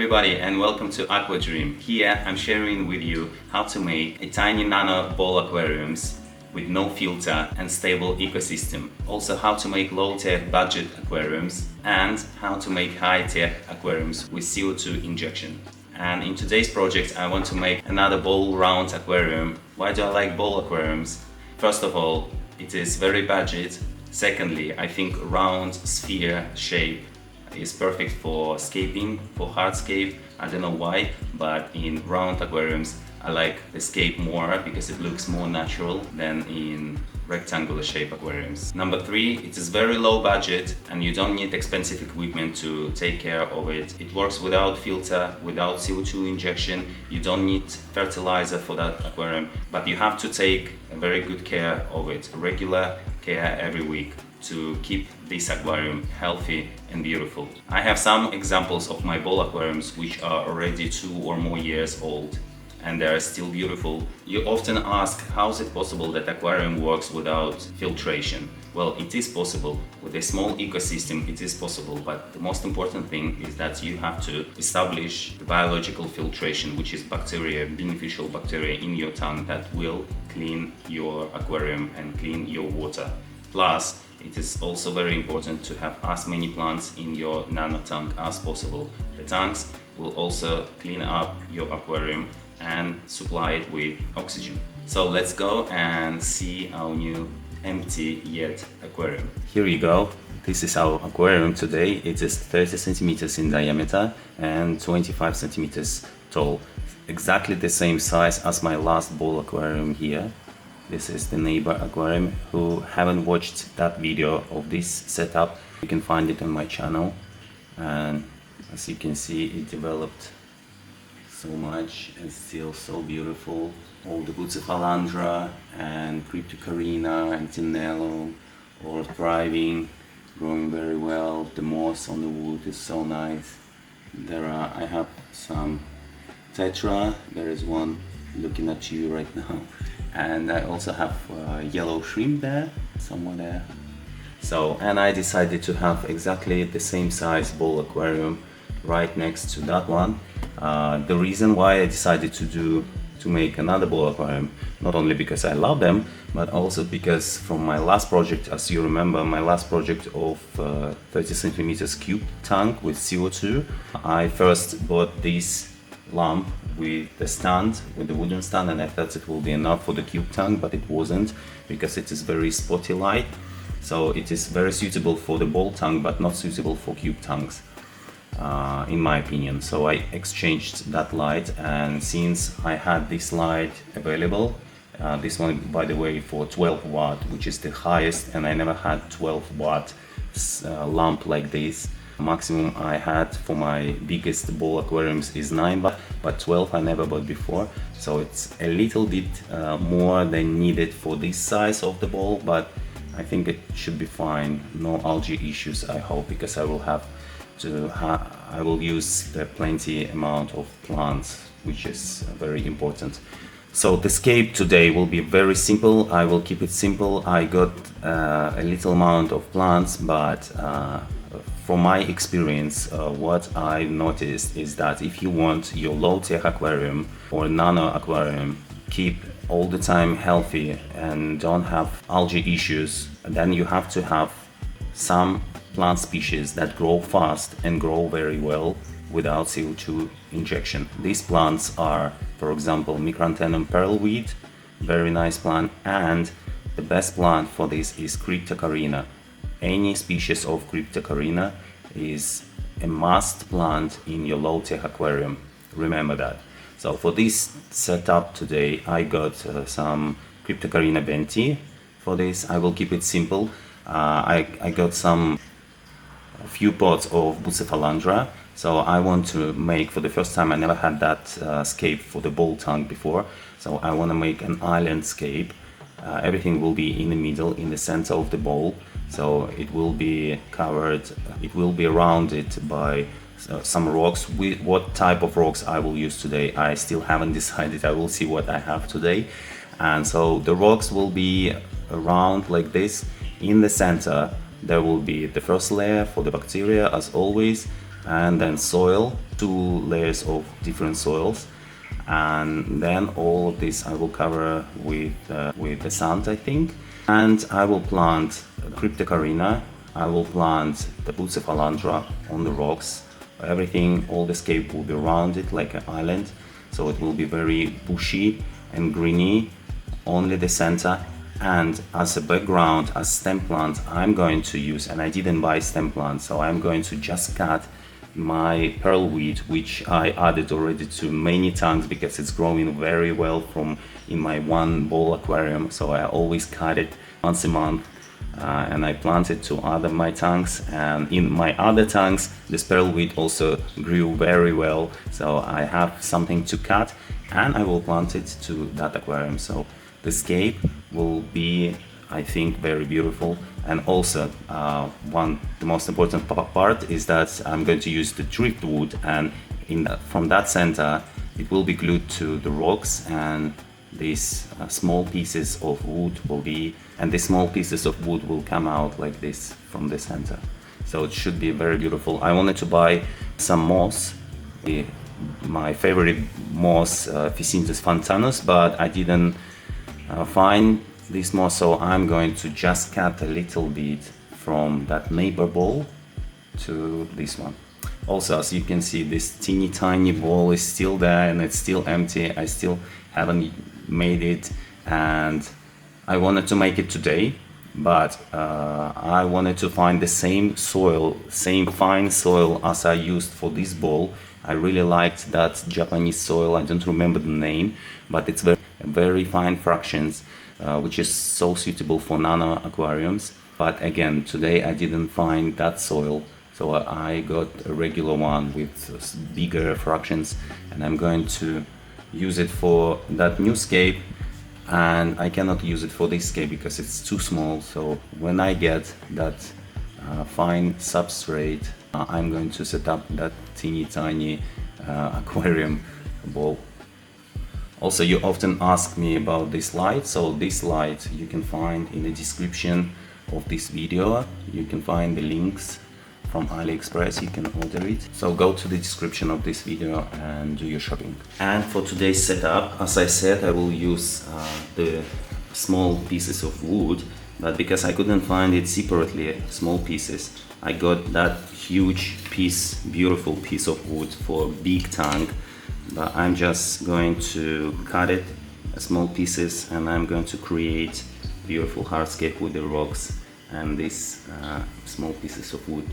everybody and welcome to AquaDream. Here I'm sharing with you how to make a tiny nano ball aquariums with no filter and stable ecosystem. Also how to make low-tech budget aquariums and how to make high-tech aquariums with CO2 injection. And in today's project I want to make another ball round aquarium. Why do I like ball aquariums? First of all, it is very budget. Secondly, I think round sphere shape is perfect for scaping, for hardscape. I don't know why, but in round aquariums I like the scape more because it looks more natural than in rectangular shape aquariums. Number 3, it is very low budget and you don't need expensive equipment to take care of it. It works without filter, without CO2 injection. You don't need fertilizer for that aquarium, but you have to take very good care of it, regular care every week, to keep this aquarium healthy and beautiful. I have some examples of my ball aquariums which are already 2 or more years old and they are still beautiful. You often ask, how is it possible that aquarium works without filtration? Well, it is possible. With a small ecosystem it is possible, but the most important thing is that you have to establish the biological filtration, which is bacteria, beneficial bacteria in your tank that will clean your aquarium and clean your water. Plus, it is also very important to have as many plants in your nano tank as possible. The tanks will also clean up your aquarium and supply it with oxygen. So let's go and see our new empty yet aquarium. Here you go. This is our aquarium today. It is 30 centimeters in diameter and 25 centimeters tall. Exactly the same size as my last ball aquarium here. This is the neighbor aquarium. Who haven't watched that video of this setup, you can find it on my channel. And as you can see, it developed so much and still so beautiful. All the Bucephalandra and Cryptocoryne and Nano are thriving, growing very well. The moss on the wood is so nice. I have some tetra. There is one looking at you right now. And I also have yellow shrimp there, somewhere there. And I decided to have exactly the same size ball aquarium right next to that one. The reason why I decided to make another ball aquarium, not only because I love them, but also because from my last project, as you remember, my last project of 30 centimeters cube tank with CO2, I first bought this lamp with the stand, with the wooden stand, and I thought it will be enough for the cube tank, but it wasn't, because it is very spotty light. So it is very suitable for the ball tank, but not suitable for cube tanks, in my opinion. So I exchanged that light, and since I had this light available, this one, by the way, for 12 watt, which is the highest, and I never had 12 watt lamp like this. Maximum I had for my biggest ball aquariums is 9 watt, but 12 I never bought before. So it's a little bit more than needed for this size of the ball, but I think it should be fine. No algae issues, I hope, because I will have to I will use the plenty amount of plants, which is very important. So the scape today will be very simple. I will keep it simple. I got a little amount of plants, but from my experience, what I've noticed is that if you want your low-tech aquarium or nano aquarium keep all the time healthy and don't have algae issues, then you have to have some plant species that grow fast and grow very well without CO2 injection. These plants are, for example, Micranthemum pearlweed, very nice plant, and the best plant for this is Cryptocoryne. Any species of Cryptocoryne is a must plant in your low-tech aquarium. Remember that. So for this setup today, I got some Cryptocoryne Wendtii. For this, I will keep it simple. I got a few pots of Bucephalandra. So I want to make, for the first time, I never had that scape for the ball tank before. So I want to make an island scape. Everything will be in the middle, in the center of the bowl. So it will be covered, it will be surrounded by some rocks. What type of rocks I will use today, I still haven't decided. I will see what I have today. And so the rocks will be around like this. In the center there will be the first layer for the bacteria, as always. and then soil, 2 layers of different soils, and then all of this I will cover with the sand, I think. And I will plant Cryptocoryne, I will plant the Bucephalandra on the rocks. Everything, all the scape will be around it like an island, so it will be very bushy and greeny, only the center. And as a background, as stem plant, I'm going to use, and I didn't buy stem plants, so I'm going to just cut my pearlweed, which I added already to many tanks because it's growing very well from in my one bowl aquarium. So I always cut it once a month, and I planted to other my tanks, and in my other tanks this pearlweed also grew very well, so I have something to cut and I will plant it to that aquarium. So the scape will be, I think, very beautiful. And also the most important part is that I'm going to use the driftwood, and from that center it will be glued to the rocks, and these small pieces of wood will be, and the small pieces of wood will come out like this from the center. So it should be very beautiful. I wanted to buy some moss, my favorite moss, Hemianthus fantanus, but I didn't find this moss, so I'm going to just cut a little bit from that neighbor bowl to this one. Also, as you can see, this teeny tiny bowl is still there and it's still empty. I still haven't made it, and I wanted to make it today, but I wanted to find the same soil, same fine soil as I used for this bowl. I really liked that Japanese soil. I don't remember the name, but it's very fine fractions, which is so suitable for nano aquariums. But again, today I didn't find that soil, so I got a regular one with bigger fractions, and I'm going to use it for that new scape, and I cannot use it for this scape because it's too small. So when I get that fine substrate, I'm going to set up that teeny tiny aquarium bowl. Also, you often ask me about this light. So this light you can find in the description of this video. You can find the links from AliExpress, you can order it. So go to the description of this video and do your shopping. And for today's setup, as I said, I will use the small pieces of wood, but because I couldn't find it separately, small pieces, I got that huge piece, beautiful piece of wood for a big tank. But I'm just going to cut it small pieces, and I'm going to create beautiful hardscape with the rocks and these small pieces of wood.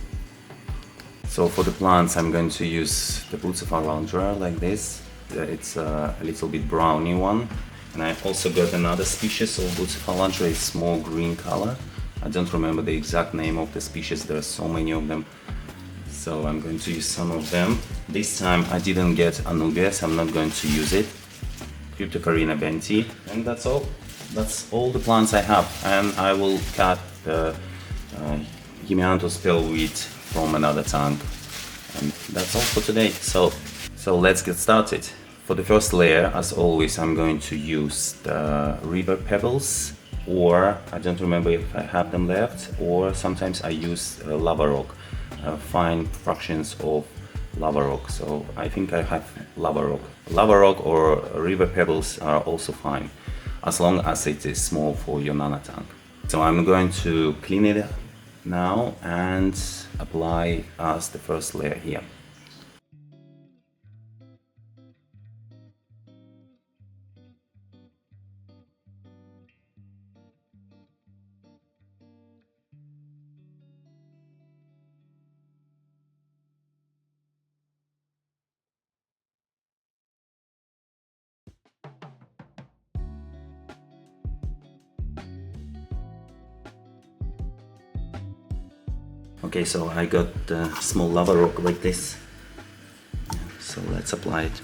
So for the plants, I'm going to use the Bucephalandra like this. It's a little bit browny one, and I also got another species of Bucephalandra. It's more green color. I don't remember the exact name of the species. There are so many of them. So I'm going to use some of them. This time I didn't get Anubias, I'm not going to use it. Cryptocoryne Wendtii, and that's all. That's all the plants I have, and I will cut the Hemianthus pearlweed from another tank. And that's all for today. So let's get started. For the first layer, as always, I'm going to use the river pebbles, or I don't remember if I have them left, or sometimes I use lava rock. Fine fractions of lava rock, so I think I have lava rock. Lava rock or river pebbles are also fine, as long as it is small for your nano tank. So I'm going to clean it now and apply as the first layer here. Okay, so I got a small lava rock like this, so let's apply it.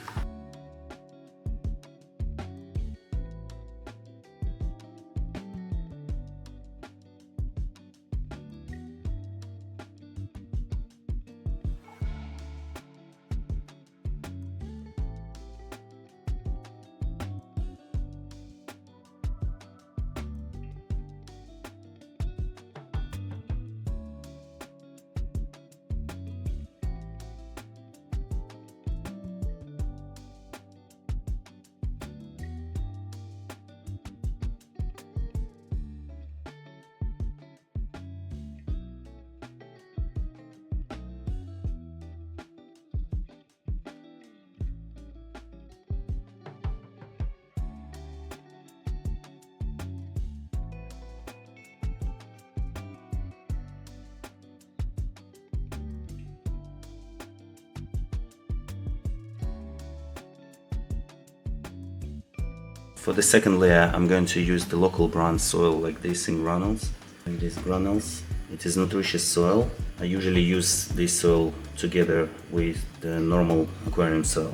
For the second layer, I'm going to use the local brand soil like this in granules. Like these granules. It is nutritious soil. I usually use this soil together with the normal aquarium soil.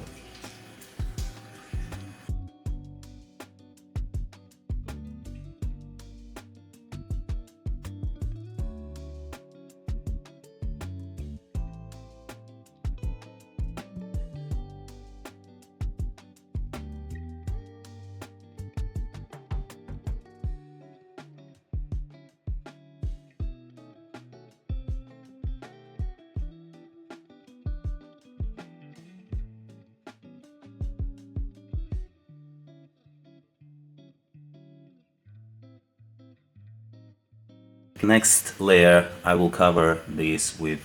Next layer, I will cover this with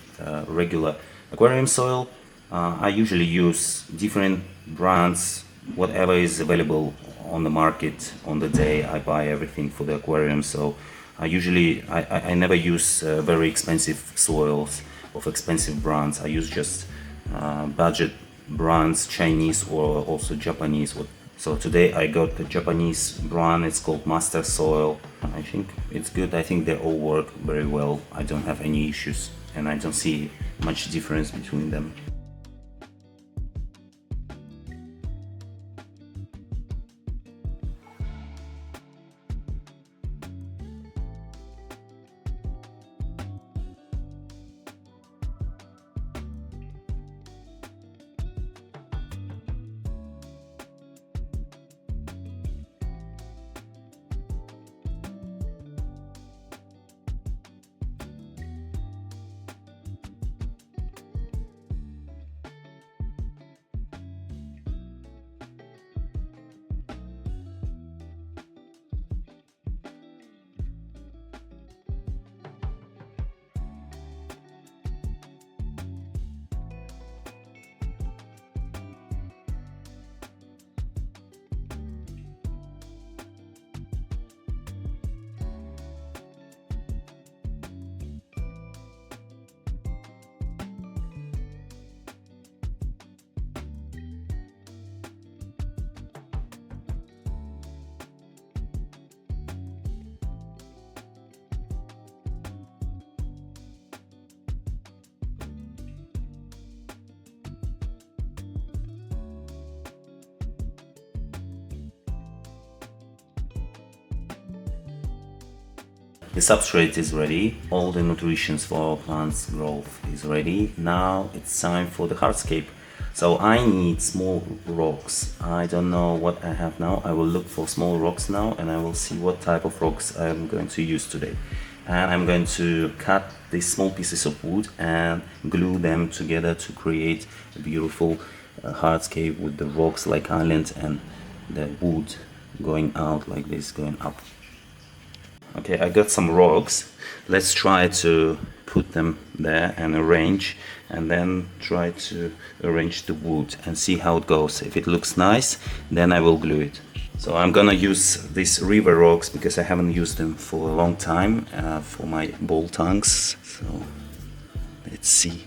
regular aquarium soil. I usually use different brands, whatever is available on the market on the day I buy everything for the aquarium. So I never use very expensive soils of expensive brands. I use just budget brands, Chinese or also Japanese. So today I got the Japanese brand, it's called Master Soil. I think it's good, I think they all work very well. I don't have any issues and I don't see much difference between them. The substrate is ready, all the nutrition for plants growth is ready. Now it's time for the hardscape. So I need small rocks. I don't know what I have now. I will look for small rocks now and I will see what type of rocks I'm going to use today. And I'm going to cut these small pieces of wood and glue them together to create a beautiful hardscape with the rocks like island and the wood going out like this, going up. Okay, I got some rocks. Let's try to put them there and arrange, and then try to arrange the wood and see how it goes. If it looks nice, then I will glue it. So I'm gonna use these river rocks because I haven't used them for a long time for my ball tanks. So let's see.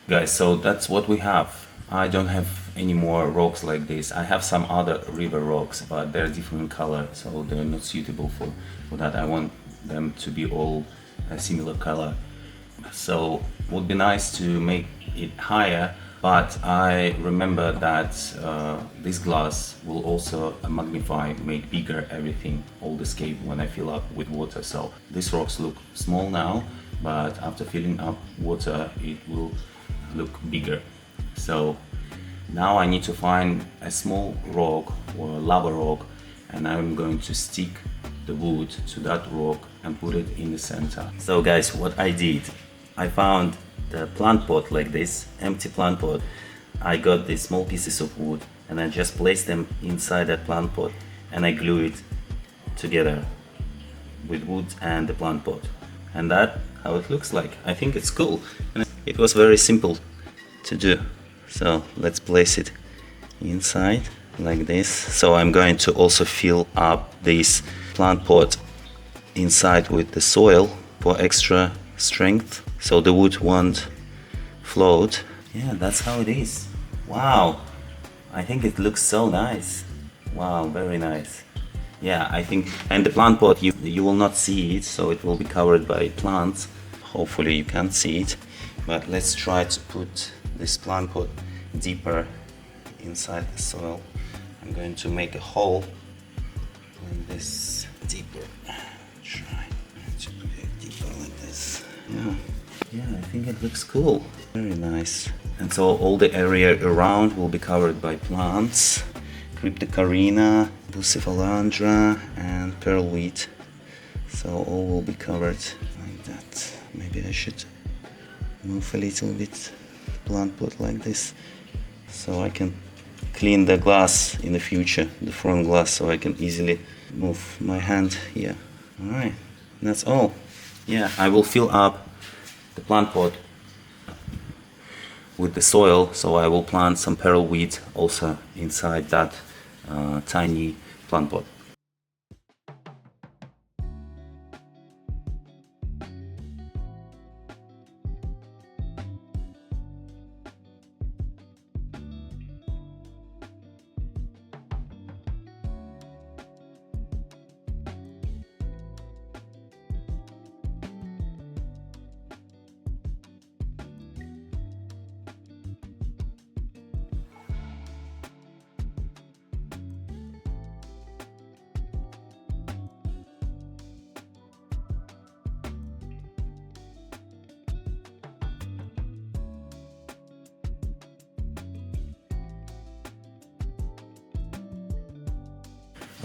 Guys, so that's what we have. I don't have any more rocks like this. I have some other river rocks, but they're different color, so they're not suitable for that. I want them to be all a similar color. So would be nice to make it higher, but I remember that this glass will also magnify, make bigger everything, all the scape when I fill up with water. So these rocks look small now, but after filling up water it will look bigger. So now I need to find a small rock or a lava rock, and I'm going to stick the wood to that rock and put it in the center. So guys, what I did, I found the plant pot like this, empty plant pot. I got these small pieces of wood and I just placed them inside that plant pot and I glue it together with wood and the plant pot. And that's how it looks like. I think it's cool. And it was very simple to do. So let's place it inside like this. So I'm going to also fill up this plant pot inside with the soil for extra strength, so the wood won't float. Yeah, that's how it is. Wow, I think it looks so nice. Wow, very nice. Yeah, I think, and the plant pot, you will not see it, so it will be covered by plants. Hopefully you can't see it, but let's try to put this plant pot deeper inside the soil. I'm going to make a hole like this, deeper. Try to put it deeper like this. Yeah, I think it looks cool. Very nice. And so all the area around will be covered by plants. Cryptocoryne, Bucephalandra and pearlweed. So all will be covered like that. Maybe I should move a little bit plant pot like this, so I can clean the glass in the future, the front glass, so I can easily move my hand here. Alright, that's all. Yeah, I will fill up the plant pot with the soil, so I will plant some pearlweed also inside that tiny plant pot.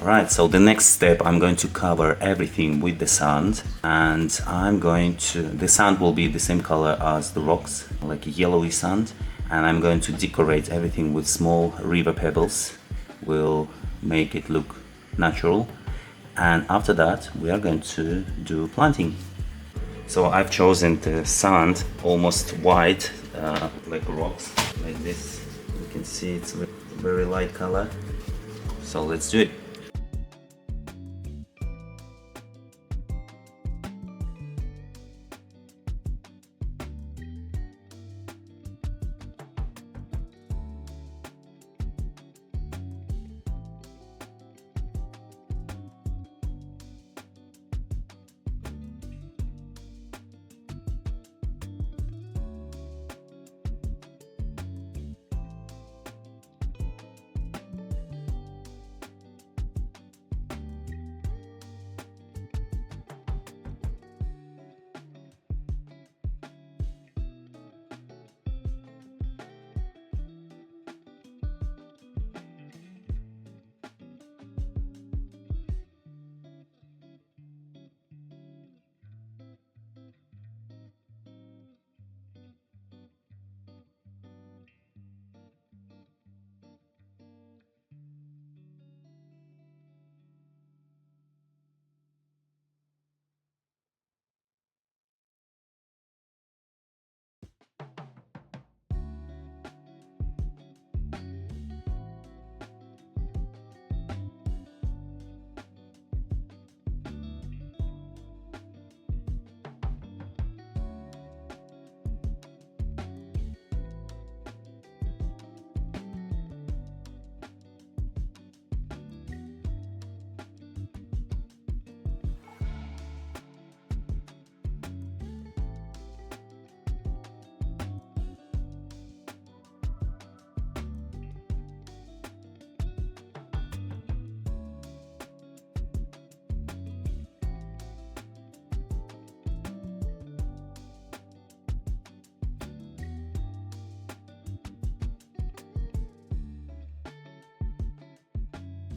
Alright, so the next step, I'm going to cover everything with the sand, and the sand will be the same color as the rocks, like a yellowy sand, and I'm going to decorate everything with small river pebbles. Will make it look natural, and after that we are going to do planting. So I've chosen the sand almost white, like rocks, like this. You can see it's a very light color, so let's do it.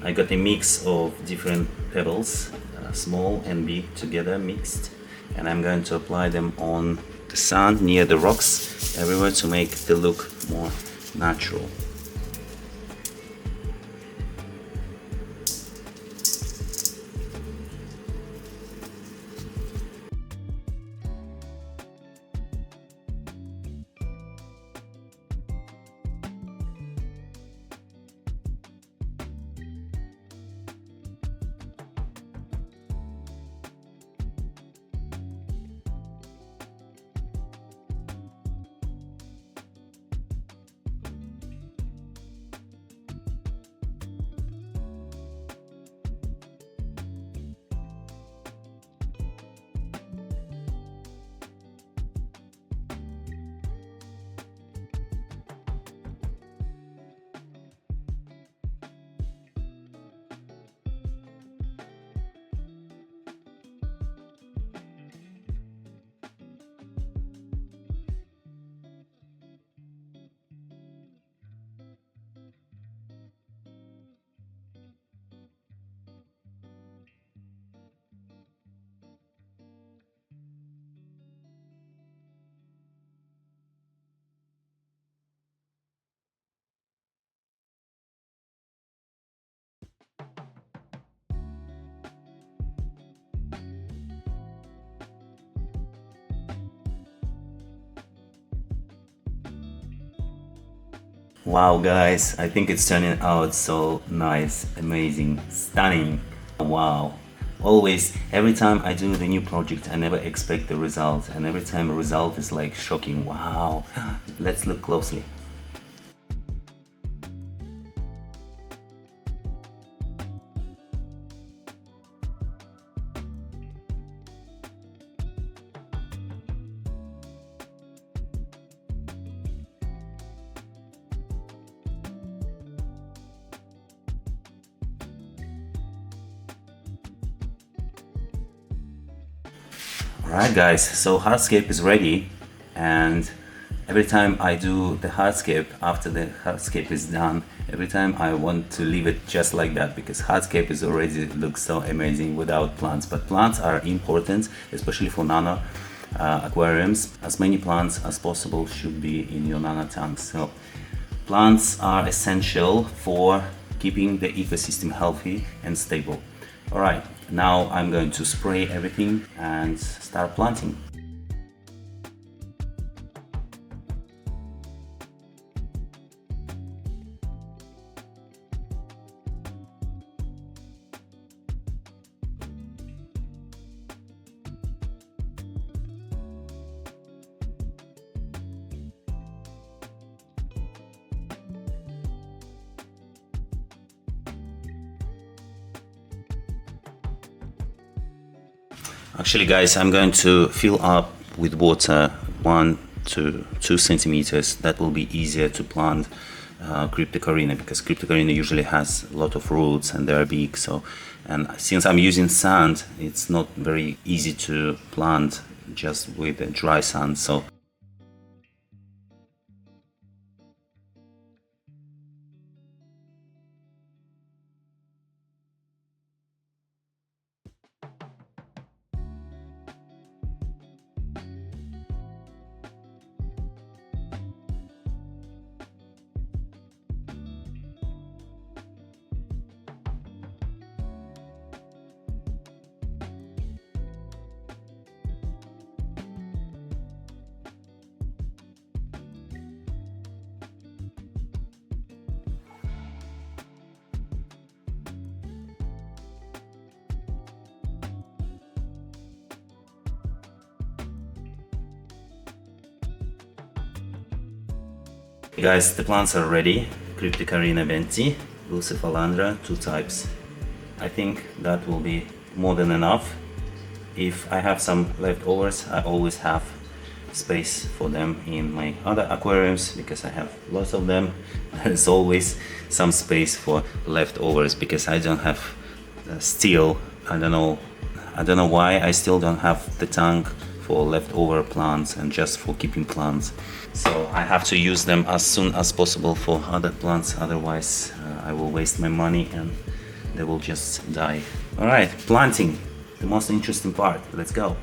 I got a mix of different pebbles, small and big together mixed, and I'm going to apply them on the sand near the rocks everywhere to make the look more natural. Wow guys, I think it's turning out so nice, amazing, stunning. Wow. Always, every time I do the new project, I never expect the result, and every time the result is like shocking. Wow. Let's look closely. Alright guys, so hardscape is ready, and every time I do the hardscape, after the hardscape is done, every time I want to leave it just like that, because hardscape is already looks so amazing without plants. But plants are important, especially for nano aquariums. As many plants as possible should be in your nano tanks. So plants are essential for keeping the ecosystem healthy and stable. Alright, now I'm going to spray everything and start planting. Actually guys, I'm going to fill up with water 1 to 2 centimeters. That will be easier to plant Cryptocoryne, because Cryptocoryne usually has a lot of roots and they are big. So, and since I'm using sand, it's not very easy to plant just with dry sand. So guys, the plants are ready. Cryptocoryne Wendtii, Bucephalandra, 2 types. I think that will be more than enough. If I have some leftovers, I always have space for them in my other aquariums, because I have lots of them. There's always some space for leftovers, because I don't have still, I don't know why I still don't have the tank for leftover plants and just for keeping plants. So I have to use them as soon as possible for other plants, otherwise I will waste my money and they will just die. Alright, planting, the most interesting part. Let's go.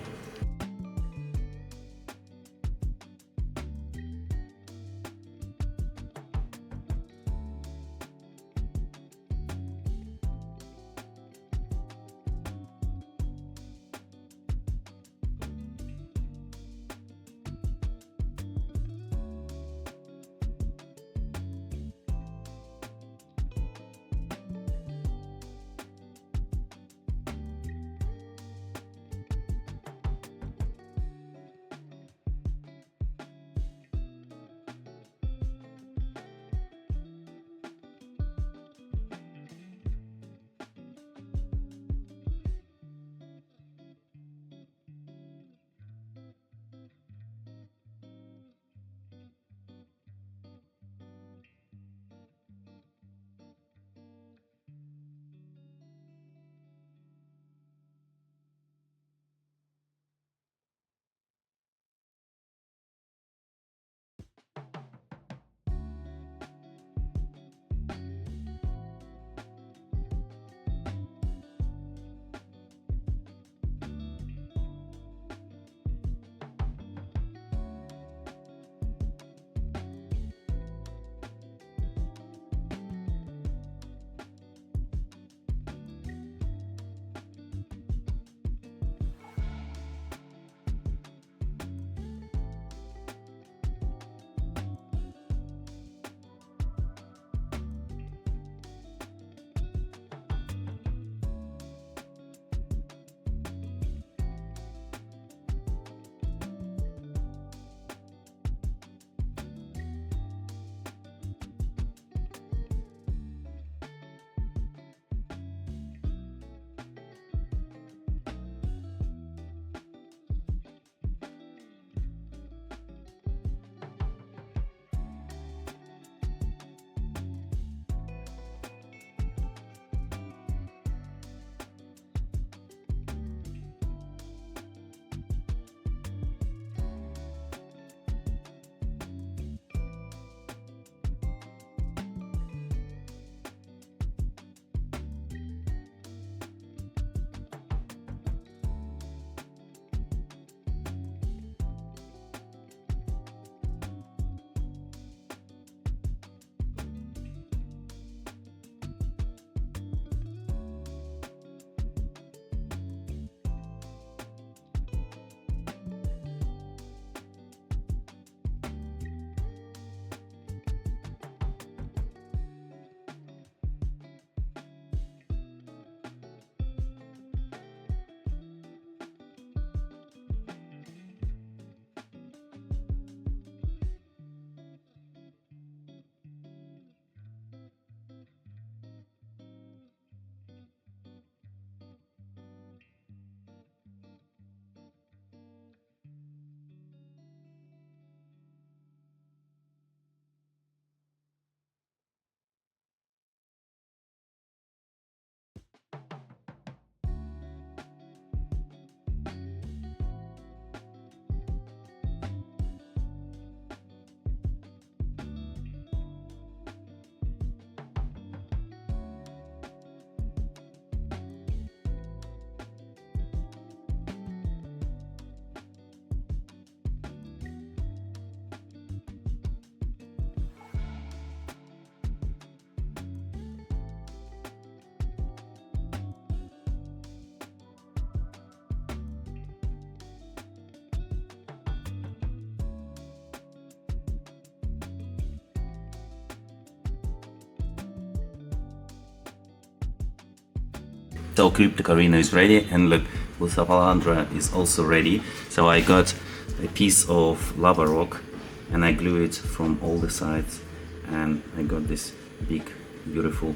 So Cryptocoryne is ready, and look, Bucephalandra is also ready. So I got a piece of lava rock and I glue it from all the sides, and I got this big beautiful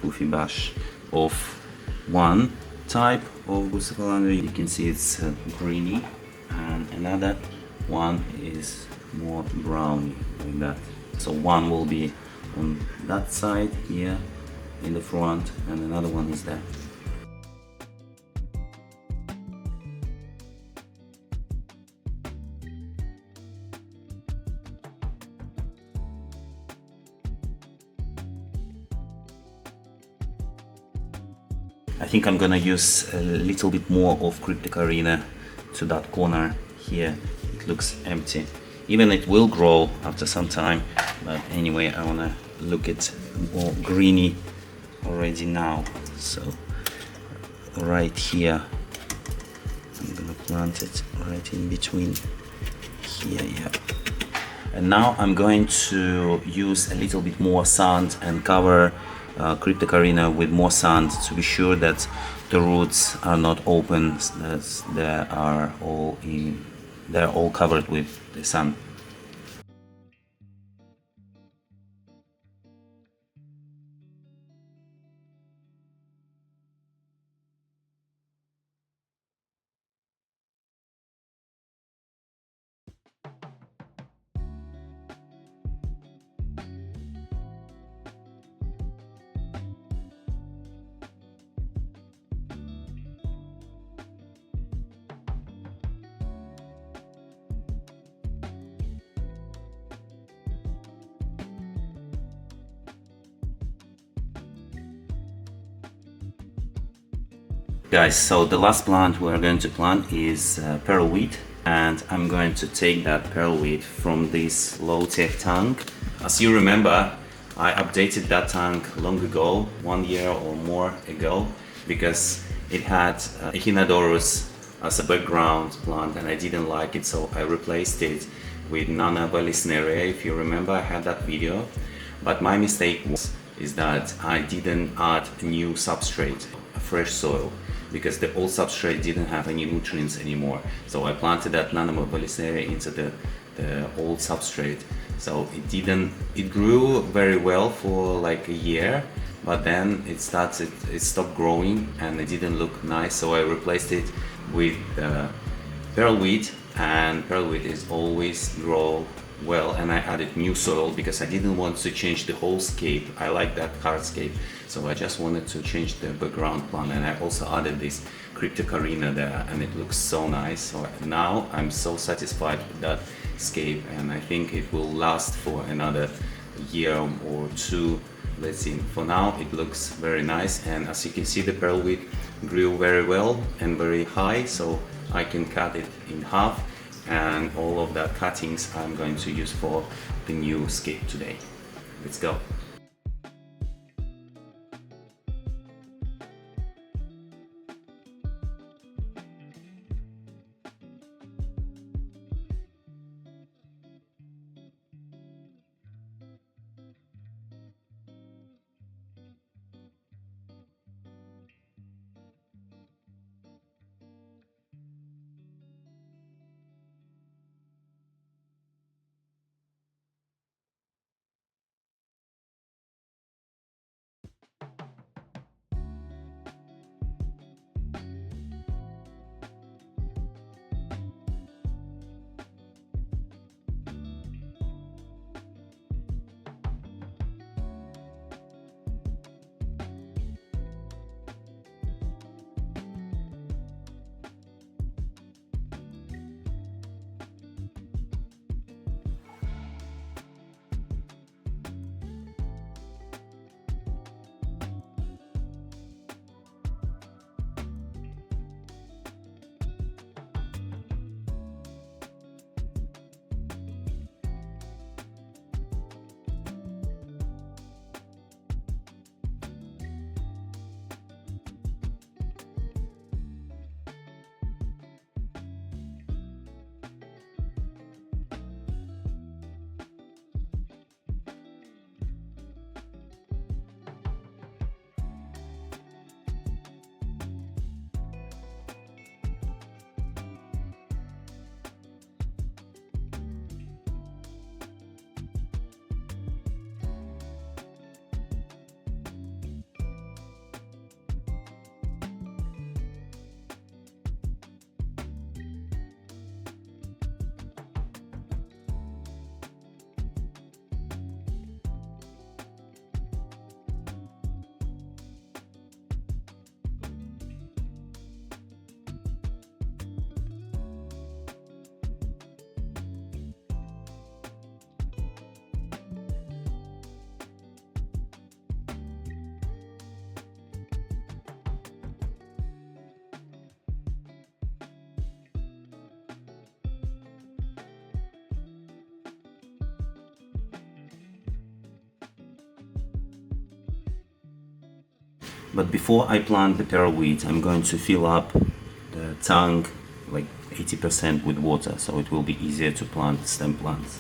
poofy bush of one type of Bucephalandra. You can see it's greeny, and another one is more browny like that. So one will be on that side here in the front, and another one is there. I think I'm gonna use a little bit more of Cryptocoryne to that corner here. It looks empty. Even it will grow after some time, but anyway, I wanna look at more greeny already now. So right here, I'm gonna plant it right in between here, yeah. And now I'm going to use a little bit more sand and cover Cryptocoryne with more sand to be sure that the roots are not open, that they're all covered with the sand. Guys, so the last plant we're going to plant is pearl wheat, and I'm going to take that pearl wheat from this low-tech tank. As you remember, I updated that tank long ago, 1 year or more ago, because it had Echinodorus as a background plant and I didn't like it, so I replaced it with Nano, if you remember, I had that video. But my mistake is that I didn't add a new substrate, a fresh soil, because the old substrate didn't have any nutrients anymore. So I planted that Nano into the old substrate. So it grew very well for like a year, but then it stopped growing and it didn't look nice. So I replaced it with pearl wheat, and pearl wheat is always grow well. And I added new soil because I didn't want to change the whole scape. I like that hardscape, so I just wanted to change the background plant, and I also added this Cryptocoryne there, and it looks so nice. So now I'm so satisfied with that scape, and I think it will last for another year or two. Let's see. For now it looks very nice, and as you can see, the pearl wheat grew very well and very high, so I can cut it in half, and all of that cuttings I'm going to use for the new scape today. Let's go. But before I plant the pearl weed, I'm going to fill up the tank like 80% with water, so it will be easier to plant stem plants.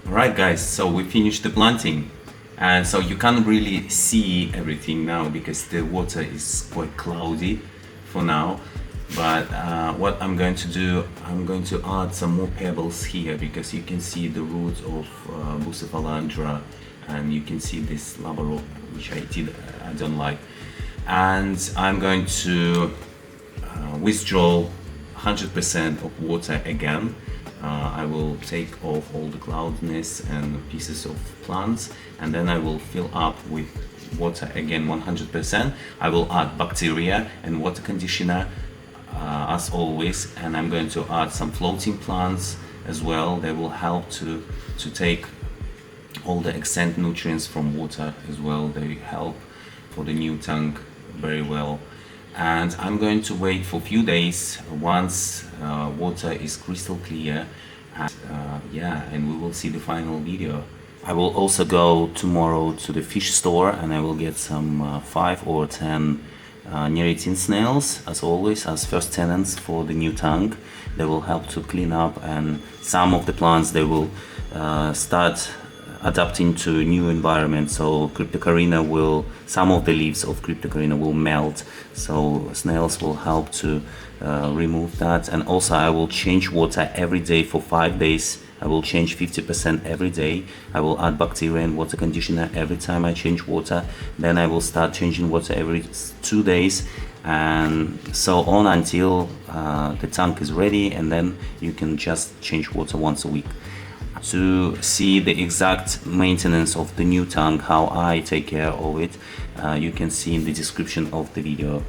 Alright guys, so we finished the planting, and so you can't really see everything now because the water is quite cloudy for now. But what I'm going to do, I'm going to add some more pebbles here because you can see the roots of Bucephalandra, and you can see this lava rock, which I don't like. And I'm going to withdraw 100% of water again. I will take off all the cloudiness and pieces of plants, and then I will fill up with water again 100%. I will add bacteria and water conditioner as always, and I'm going to add some floating plants as well. They will help to take all the excess nutrients from water as well. They help for the new tank very well. And I'm going to wait for a few days once water is crystal clear, and yeah, and we will see the final video. I will also go tomorrow to the fish store and I will get some 5 or 10 Neritin snails, as always, as first tenants for the new tank. They will help to clean up, and some of the plants they will start adapting to new environment. So Cryptocoryne will, some of the leaves of Cryptocoryne will melt, so snails will help to remove that. And also I will change water every day for 5 days. I will change 50% every day. I will add bacteria and water conditioner every time I change water. Then I will start changing water every 2 days, and so on until the tank is ready, and then you can just change water once a week. To see the exact maintenance of the new tank, how I take care of it, you can see in the description of the video.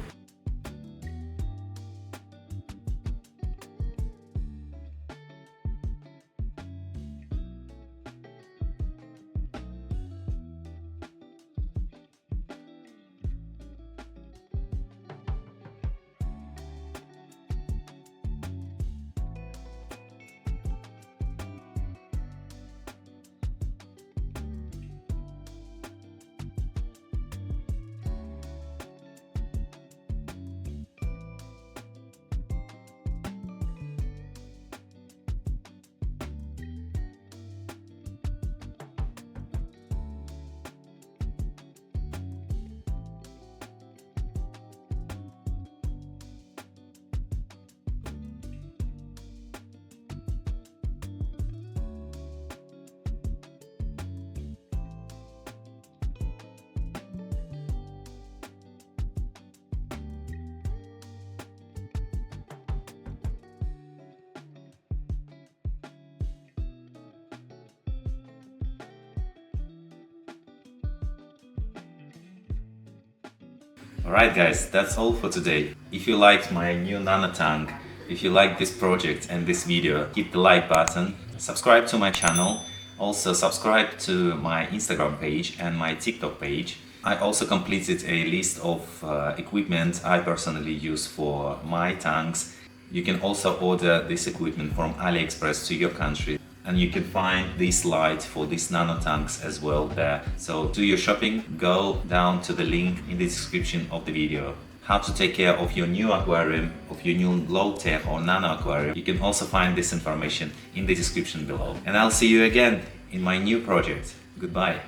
Alright guys, that's all for today. If you liked my new nano tank, if you like this project and this video, hit the like button, subscribe to my channel, also subscribe to my Instagram page and my TikTok page. I also completed a list of equipment I personally use for my tanks. You can also order this equipment from AliExpress to your country. And you can find this light for these nano tanks as well there. So do your shopping, go down to the link in the description of the video. How to take care of your new aquarium, of your new low-tech or nano aquarium. You can also find this information in the description below. And I'll see you again in my new project. Goodbye.